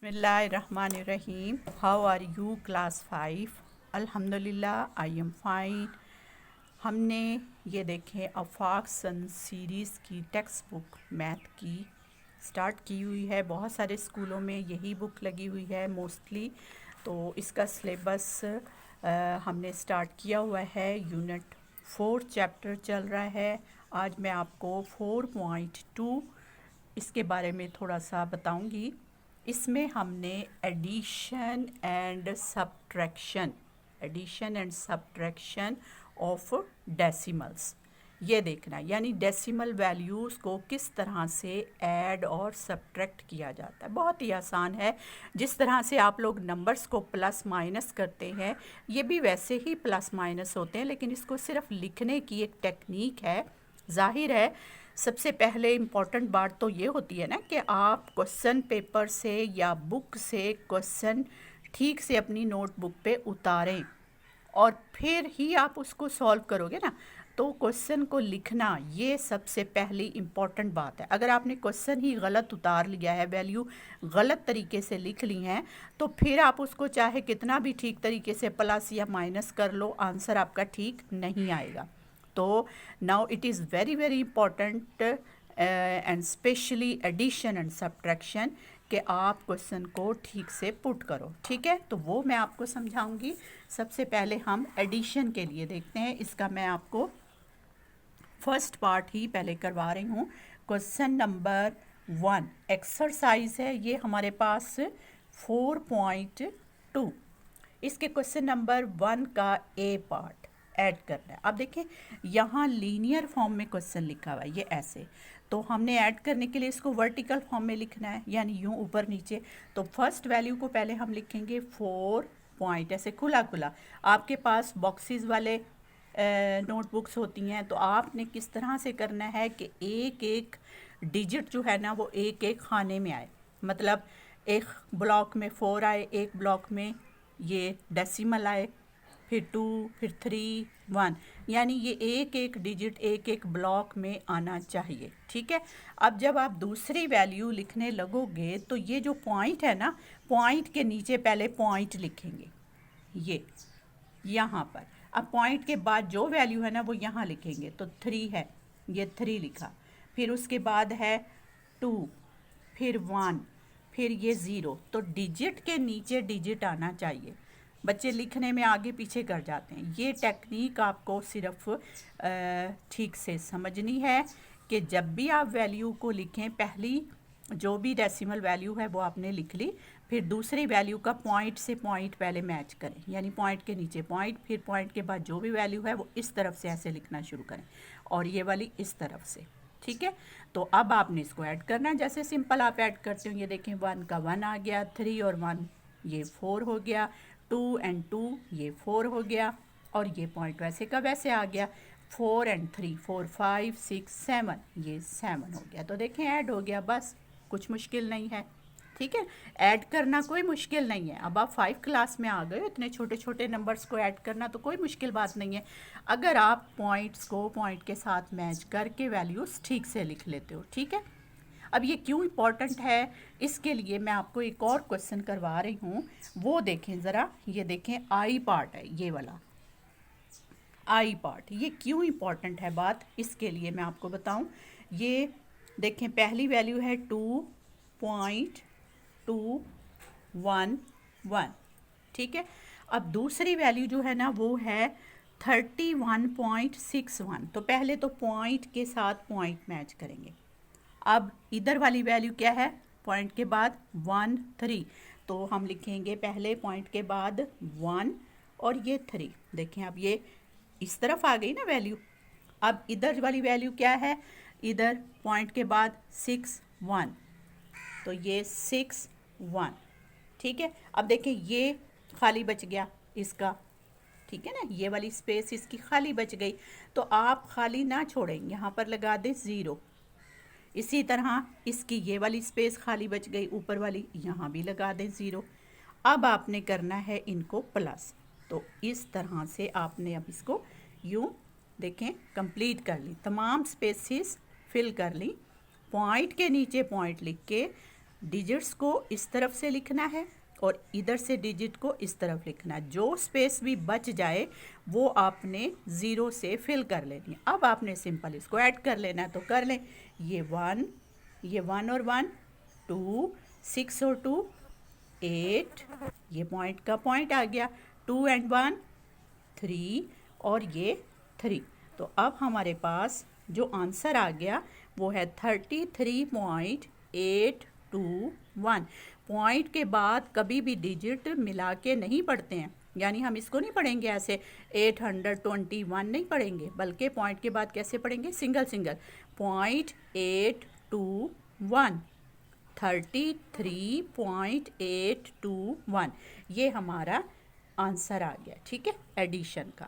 बिस्मिल्लाहिर्रहमानिर्रहीम। How are you class 5? अल्हम्दुलिल्लाह I am fine. हमने ये देखें आफाक सन सीरीज़ की टेक्स्ट बुक मैथ की स्टार्ट की हुई है। बहुत सारे स्कूलों में यही बुक लगी हुई है मोस्टली। तो इसका सिलेबस हमने स्टार्ट किया हुआ है। यूनिट 4 चैप्टर चल रहा है। आज मैं आपको 4.2 इसके बारे में थोड़ा सा बताऊंगी। इसमें हमने addition and subtraction of decimals ये देखना, यानी डेसिमल वैल्यूज़ को किस तरह से ऐड और सब्ट्रैक्ट किया जाता है। बहुत ही आसान है। जिस तरह से आप लोग नंबर्स को प्लस माइनस करते हैं, ये भी वैसे ही प्लस माइनस होते हैं, लेकिन इसको सिर्फ लिखने की एक टेक्निक है। जाहिर है सबसे पहले इम्पॉर्टेंट बात तो ये होती है ना कि आप क्वेश्चन पेपर से या बुक से क्वेश्चन ठीक से अपनी नोटबुक पे उतारें और फिर ही आप उसको सॉल्व करोगे ना। तो क्वेश्चन को लिखना ये सबसे पहली इम्पॉर्टेंट बात है। अगर आपने क्वेश्चन ही गलत उतार लिया है, वैल्यू गलत तरीके से लिख ली हैं, तो फिर आप उसको चाहे कितना भी ठीक तरीके से प्लस या माइनस कर लो, आंसर आपका ठीक नहीं आएगा। तो now it is very very important and specially addition and subtraction कि आप क्वेश्चन को ठीक से पुट करो। ठीक है, तो वो मैं आपको समझाऊंगी। सबसे पहले हम एडिशन के लिए देखते हैं। इसका मैं आपको फर्स्ट पार्ट ही पहले करवा रही हूँ। क्वेश्चन नंबर 1 एक्सरसाइज है, ये हमारे पास 4.2। इसके क्वेश्चन नंबर 1 का ए पार्ट ऐड करना है। अब देखें यहाँ लीनियर फॉर्म में क्वेश्चन लिखा हुआ है, ये ऐसे। तो हमने ऐड करने के लिए इसको वर्टिकल फॉर्म में लिखना है, यानी यूँ ऊपर नीचे। तो फर्स्ट वैल्यू को पहले हम लिखेंगे 4 पॉइंट, ऐसे खुला खुला। आपके पास बॉक्सेस वाले नोटबुक्स होती हैं, तो आपने किस तरह से करना है कि एक एक डिजिट जो है ना वो एक एक खाने में आए। मतलब एक ब्लॉक में 4 आए, एक ब्लॉक में ये डेसिमल आए, फिर 2, फिर 3, 1, यानी ये एक एक डिजिट एक एक ब्लॉक में आना चाहिए। ठीक है, अब जब आप दूसरी वैल्यू लिखने लगोगे तो ये जो पॉइंट है ना, पॉइंट के नीचे पहले पॉइंट लिखेंगे ये यहाँ पर। अब पॉइंट के बाद जो वैल्यू है ना वो यहाँ लिखेंगे। तो 3 है, ये 3 लिखा। फिर उसके बाद है 2, फिर 1, फिर ये 0। तो डिजिट के नीचे डिजिट आना चाहिए। बच्चे लिखने में आगे पीछे कर जाते हैं। ये टेक्निक आपको सिर्फ ठीक से समझनी है कि जब भी आप वैल्यू को लिखें, पहली जो भी डेसिमल वैल्यू है वो आपने लिख ली, फिर दूसरी वैल्यू का पॉइंट से पॉइंट पहले मैच करें, यानी पॉइंट के नीचे पॉइंट, फिर पॉइंट के बाद जो भी वैल्यू है वो इस तरफ से ऐसे लिखना शुरू करें और ये वाली इस तरफ से। ठीक है, तो अब आपने इसको ऐड करना है। जैसे सिंपल आप ऐड करते हो, ये देखें 1 का 1 आ गया, 3 और 1 ये 4 हो गया, 2 and 2 ये 4 हो गया, और ये पॉइंट वैसे का वैसे आ गया। 4 and 3 4, 5, 6, 7 ये 7 हो गया। तो देखें ऐड हो गया, बस कुछ मुश्किल नहीं है। ठीक है, ऐड करना कोई मुश्किल नहीं है। अब आप 5 क्लास में आ गए हो, इतने छोटे छोटे नंबर्स को ऐड करना तो कोई मुश्किल बात नहीं है, अगर आप पॉइंट्स को पॉइंट के साथ मैच करके वैल्यूज़ ठीक से लिख लेते हो। ठीक है, अब ये क्यों इम्पॉर्टेंट है, इसके लिए मैं आपको एक और क्वेश्चन करवा रही हूँ। वो देखें ज़रा, ये देखें आई पार्ट है, ये वाला आई पार्ट। ये क्यों इम्पॉर्टेंट है बात, इसके लिए मैं आपको बताऊँ। ये देखें पहली वैल्यू है 2.211। ठीक है, अब दूसरी वैल्यू जो है ना वो है 31.61। तो पहले तो पॉइंट के साथ पॉइंट मैच करेंगे। अब इधर वाली वैल्यू क्या है, पॉइंट के बाद 1, 3। तो हम लिखेंगे पहले पॉइंट के बाद 1 और ये 3। देखें अब ये इस तरफ आ गई ना वैल्यू। अब इधर वाली वैल्यू क्या है, इधर पॉइंट के बाद 6, 1, तो ये 6, 1। ठीक है, अब देखें ये खाली बच गया इसका। ठीक है ना, ये वाली स्पेस इसकी खाली बच गई। तो आप खाली ना छोड़ें, यहाँ पर लगा दें 0। इसी तरह इसकी ये वाली स्पेस खाली बच गई, ऊपर वाली यहाँ भी लगा दें 0। अब आपने करना है इनको प्लस। तो इस तरह से आपने अब इसको यूँ देखें कंप्लीट कर ली, तमाम स्पेसिस फिल कर ली। पॉइंट के नीचे पॉइंट लिख के डिजिट्स को इस तरफ से लिखना है और इधर से डिजिट को इस तरफ लिखना है। जो स्पेस भी बच जाए वो आपने 0 से फिल कर लेनी है। अब आपने सिंपल इसको ऐड कर लेना है, तो कर लें। ये 1 और 1 2, 6 और 2 8, ये पॉइंट का पॉइंट आ गया, 2 एंड 1 3 और ये 3। तो अब हमारे पास जो आंसर आ गया वो है 33.821। पॉइंट के बाद कभी भी डिजिट मिला के नहीं पढ़ते हैं, यानी हम इसको नहीं पढ़ेंगे ऐसे 821 नहीं पढ़ेंगे, बल्कि पॉइंट के बाद कैसे पढ़ेंगे, सिंगल सिंगल। 0.821 33.821 ये हमारा आंसर आ गया। ठीक है, एडिशन का।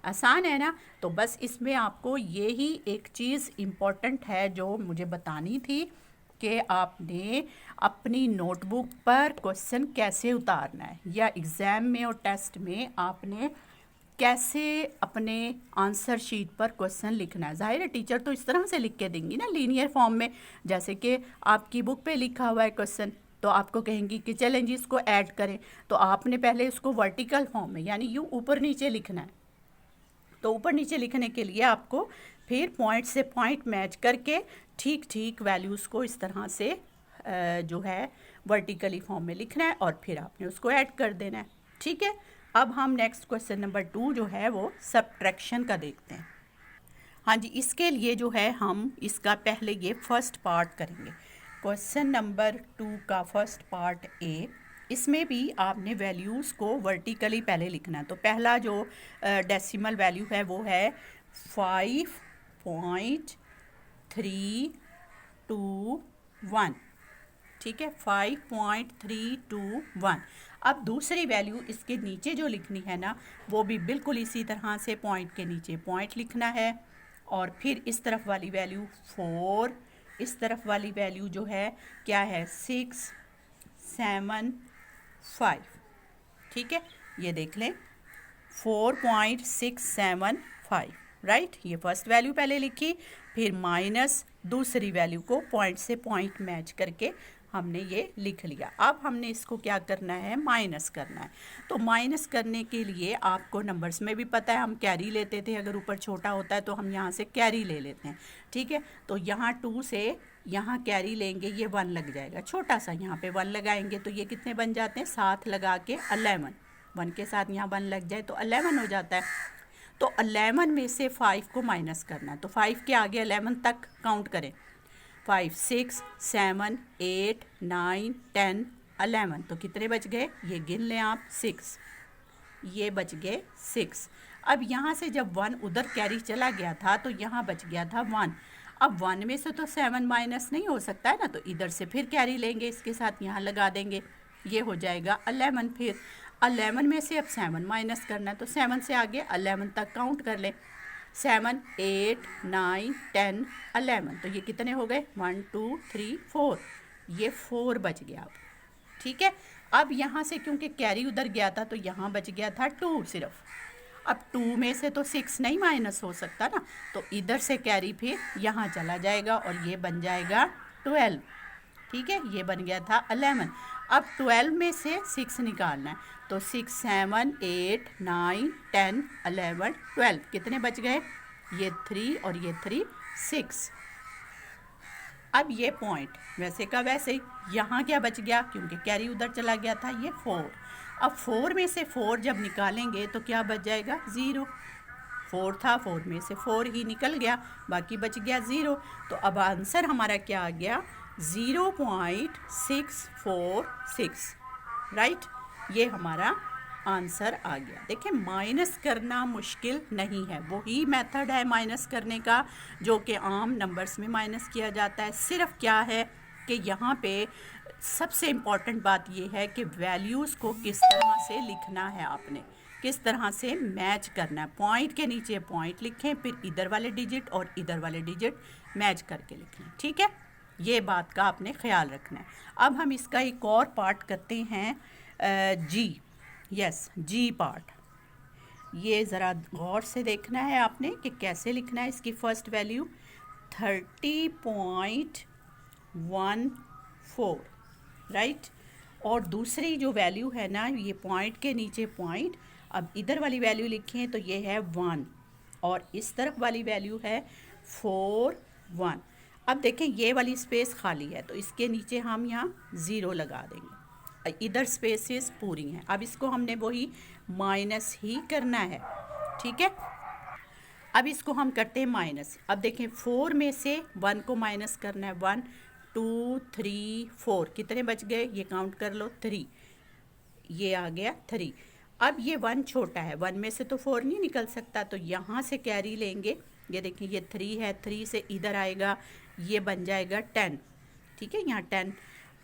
आसान है ना। तो बस इसमें आपको ये ही एक चीज़ इम्पॉर्टेंट है जो मुझे बतानी थी कि आपने अपनी नोटबुक पर क्वेश्चन कैसे उतारना है, या एग्ज़ाम में और टेस्ट में आपने कैसे अपने आंसर शीट पर क्वेश्चन लिखना है। ज़ाहिर है टीचर तो इस तरह से लिख के देंगी ना, लीनियर फॉर्म में, जैसे कि आपकी बुक पे लिखा हुआ है क्वेश्चन, तो आपको कहेंगी कि चलें जी इसको ऐड करें, तो आपने पहले इसको वर्टिकल फॉर्म में यानी यूँ ऊपर नीचे लिखना है। तो ऊपर नीचे लिखने के लिए आपको फिर पॉइंट से पॉइंट मैच करके ठीक ठीक वैल्यूज़ को इस तरह से जो है वर्टिकली फॉर्म में लिखना है और फिर आपने उसको ऐड कर देना है। ठीक है, अब हम नेक्स्ट क्वेश्चन नंबर 2 जो है वो सब्ट्रैक्शन का देखते हैं। हाँ जी, इसके लिए जो है हम इसका पहले ये फर्स्ट पार्ट करेंगे। क्वेश्चन नंबर 2 का फर्स्ट पार्ट ए, इसमें भी आपने वैल्यूज़ को वर्टिकली पहले लिखना है। तो पहला जो डेसिमल वैल्यू है वो है 5.321। ठीक है, 5.321। अब दूसरी वैल्यू इसके नीचे जो लिखनी है ना, वो भी बिल्कुल इसी तरह से पॉइंट के नीचे पॉइंट लिखना है, और फिर इस तरफ वाली वैल्यू 4, इस तरफ वाली वैल्यू जो है क्या है 6 7 5। ठीक है, ये देख लें 4.675, राइट। ये फर्स्ट वैल्यू पहले लिखी, फिर माइनस दूसरी वैल्यू को पॉइंट से पॉइंट मैच करके हमने ये लिख लिया। अब हमने इसको क्या करना है, माइनस करना है। तो माइनस करने के लिए आपको नंबर्स में भी पता है, हम कैरी लेते थे, अगर ऊपर छोटा होता है तो हम यहाँ से कैरी ले लेते हैं। ठीक है, तो यहाँ 2 से यहाँ कैरी लेंगे, ये 1 लग जाएगा, छोटा सा यहाँ पे 1 लगाएंगे तो ये कितने बन जाते हैं, 7 लगा के 11। 1 के साथ यहाँ 1 लग जाए तो 11 हो जाता है। तो 11 में से 5 को माइनस करना है, तो 5 के आगे 11 तक काउंट करें। 5 6 7 8 9 10 11, तो कितने बच गए, ये गिन लें आप, 6, ये बच गए 6। अब यहाँ से जब 1 उधर कैरी चला गया था तो यहाँ बच गया था 1। अब 1 में से तो 7 माइनस नहीं हो सकता है ना, तो इधर से फिर कैरी लेंगे, इसके साथ यहाँ लगा देंगे, ये हो जाएगा 11। फिर 11 में से अब 7 माइनस करना है, तो 7 से आगे 11 तक काउंट कर लें, 7 8 9 10 11, तो ये कितने हो गए, 1 2 3 4, ये 4 बच गया अब। ठीक है, अब यहाँ से क्योंकि कैरी उधर गया था तो यहाँ बच गया था 2 सिर्फ। अब 2 में से तो 6 नहीं माइनस हो सकता ना, तो इधर से कैरी फिर यहाँ चला जाएगा और ये बन जाएगा 12। ठीक है, ये बन गया था 11। अब 12 में से 6 निकालना है, तो 6 7 8 9 10 11 12, कितने बच गए, ये 3 और ये 3 6। अब ये पॉइंट वैसे का वैसे ही, यहाँ क्या बच गया, क्योंकि कैरी उधर चला गया था, ये 4। अब 4 में से 4 जब निकालेंगे तो क्या बच जाएगा, 0। 4 था, 4 में से 4 ही निकल गया, बाकी बच गया 0। तो अब आंसर हमारा क्या आ गया, 0.646, राइट। ये हमारा आंसर आ गया। देखिए, माइनस करना मुश्किल नहीं है, वही मेथड है माइनस करने का जो कि आम नंबर्स में माइनस किया जाता है। सिर्फ क्या है कि यहाँ पे सबसे इम्पॉर्टेंट बात ये है कि वैल्यूज़ को किस तरह से लिखना है, आपने किस तरह से मैच करना है। पॉइंट के नीचे पॉइंट लिखें, फिर इधर वाले डिजिट और इधर वाले डिजिट मैच करके लिखें। ठीक है, ये बात का आपने ख्याल रखना है। अब हम इसका एक और पार्ट करते हैं, जी, यस, जी पार्ट। ये ज़रा गौर से देखना है आपने कि कैसे लिखना है। इसकी फ़र्स्ट वैल्यू 30.14, राइट। और दूसरी जो वैल्यू है ना, ये पॉइंट के नीचे पॉइंट, अब इधर वाली वैल्यू लिखें तो ये है 1 और इस तरफ वाली वैल्यू है 4 1। अब देखें ये वाली स्पेस खाली है तो इसके नीचे हम यहाँ 0 लगा देंगे, इधर स्पेसेस पूरी हैं। अब इसको हमने वही माइनस ही करना है, ठीक है। अब इसको हम करते हैं माइनस। अब देखें 4 में से 1 को माइनस करना है, 1 2 3 4, कितने बच गए ये काउंट कर लो, 3, ये आ गया 3। अब ये 1 छोटा है, 1 में से तो 4 नहीं निकल सकता, तो यहाँ से कैरी लेंगे। ये देखें ये 3 है, 3 से इधर आएगा, ये बन जाएगा 10, ठीक है, यहाँ 10।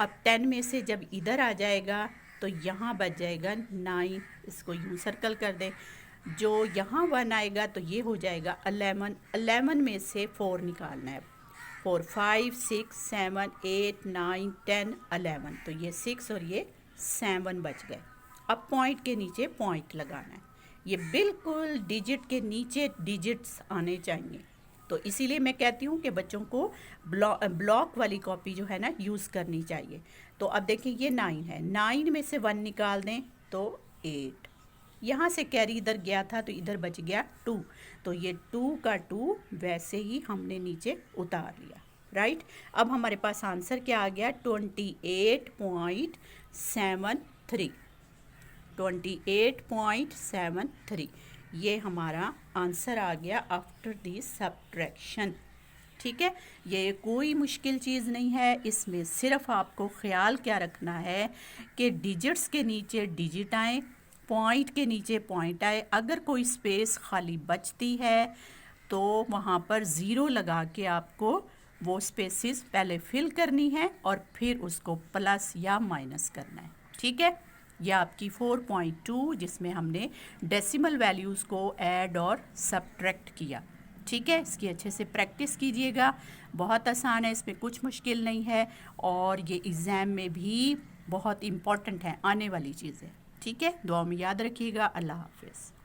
अब 10 में से जब इधर आ जाएगा तो यहाँ बच जाएगा 9, इसको यूँ सर्कल कर दें। जो यहाँ 1 आएगा तो ये हो जाएगा 11, 11 में से 4 निकालना है, 4 5 6 7 8 9 10 11, तो ये 6 और ये 7 बच गए। अब पॉइंट के नीचे पॉइंट लगाना है, ये बिल्कुल डिजिट के नीचे डिजिट्स आने चाहिए। तो इसीलिए मैं कहती हूँ कि बच्चों को ब्लॉक वाली कॉपी जो है ना यूज़ करनी चाहिए। तो अब देखें ये 9 है, 9 में से 1 निकाल दें तो 8, यहाँ से कैरी इधर गया था तो इधर बच गया 2, तो ये 2 का 2 वैसे ही हमने नीचे उतार लिया, राइट। अब हमारे पास आंसर क्या आ गया, 28.73, 28.73, ये हमारा आंसर आ गया आफ्टर दी सब्ट्रैक्शन, ठीक है। ये कोई मुश्किल चीज़ नहीं है, इसमें सिर्फ आपको ख्याल क्या रखना है कि डिजिट्स के नीचे डिजिट आए, पॉइंट के नीचे पॉइंट आए। अगर कोई स्पेस खाली बचती है तो वहाँ पर 0 लगा के आपको वो स्पेसिस पहले फिल करनी है और फिर उसको प्लस या माइनस करना है, ठीक है। यह आपकी 4.2 जिसमें हमने डेसिमल वैल्यूज़ को ऐड और सब्ट्रैक्ट किया, ठीक है। इसकी अच्छे से प्रैक्टिस कीजिएगा, बहुत आसान है, इसमें कुछ मुश्किल नहीं है और ये एग्ज़ाम में भी बहुत इम्पॉर्टेंट है, आने वाली चीज़ है, ठीक है। दुआ में याद रखिएगा। अल्लाह हाफिज़।